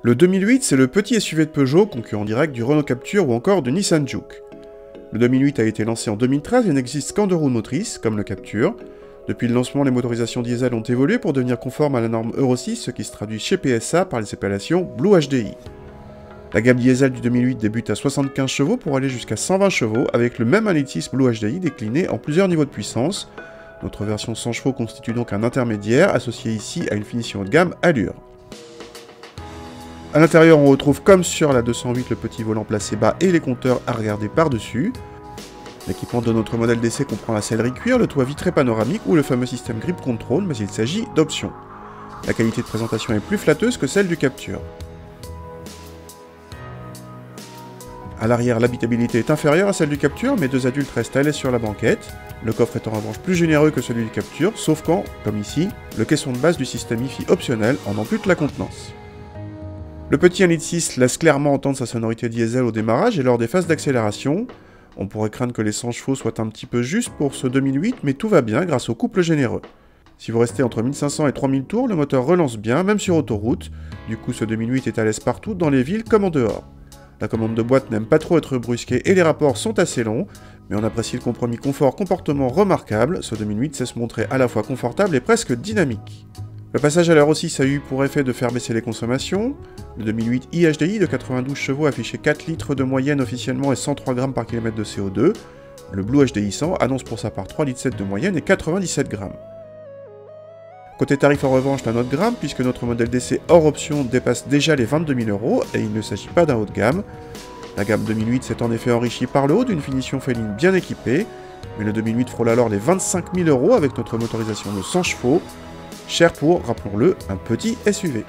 Le 2008, c'est le petit SUV de Peugeot, concurrent direct du Renault Captur ou encore du Nissan Juke. Le 2008 a été lancé en 2013 et n'existe qu'en 2 roues motrices, comme le Captur. Depuis le lancement, les motorisations diesel ont évolué pour devenir conformes à la norme Euro 6, ce qui se traduit chez PSA par les appellations Blue HDI. La gamme diesel du 2008 débute à 75 chevaux pour aller jusqu'à 120 chevaux, avec le même 1.6 Blue HDI décliné en plusieurs niveaux de puissance. Notre version 100 chevaux constitue donc un intermédiaire, associé ici à une finition haut de gamme Allure. A l'intérieur, on retrouve comme sur la 208 le petit volant placé bas et les compteurs à regarder par-dessus. L'équipement de notre modèle d'essai comprend la sellerie cuir, le toit vitré panoramique ou le fameux système grip control, mais il s'agit d'options. La qualité de présentation est plus flatteuse que celle du Captur. À l'arrière, l'habitabilité est inférieure à celle du Captur, mais 2 adultes restent à l'aise sur la banquette. Le coffre est en revanche plus généreux que celui du Captur, sauf quand, comme ici, le caisson de base du système IFI optionnel en ampute la contenance. Le petit 1.6 laisse clairement entendre sa sonorité diesel au démarrage et lors des phases d'accélération. On pourrait craindre que les 100 chevaux soient un petit peu justes pour ce 2008, mais tout va bien grâce au couple généreux. Si vous restez entre 1500 et 3000 tours, le moteur relance bien, même sur autoroute. Du coup, ce 2008 est à l'aise partout, dans les villes comme en dehors. La commande de boîte n'aime pas trop être brusquée et les rapports sont assez longs, mais on apprécie le compromis confort-comportement remarquable. Ce 2008 sait se montrer à la fois confortable et presque dynamique. Le passage à l'Euro 6 a eu pour effet de faire baisser les consommations. Le 2008 iHDI de 92 chevaux affichait 4 litres de moyenne officiellement et 103 grammes par kilomètre de CO2. Le Blue HDI 100 annonce pour sa part 3,7 litres de moyenne et 97 grammes. Côté tarif en revanche, la note gramme, puisque notre modèle d'essai hors option dépasse déjà les 22 000 € et il ne s'agit pas d'un haut de gamme. La gamme 2008 s'est en effet enrichie par le haut d'une finition féline bien équipée, mais le 2008 frôle alors les 25 000 € avec notre motorisation de 100 chevaux, cher pour, rappelons-le, un petit SUV.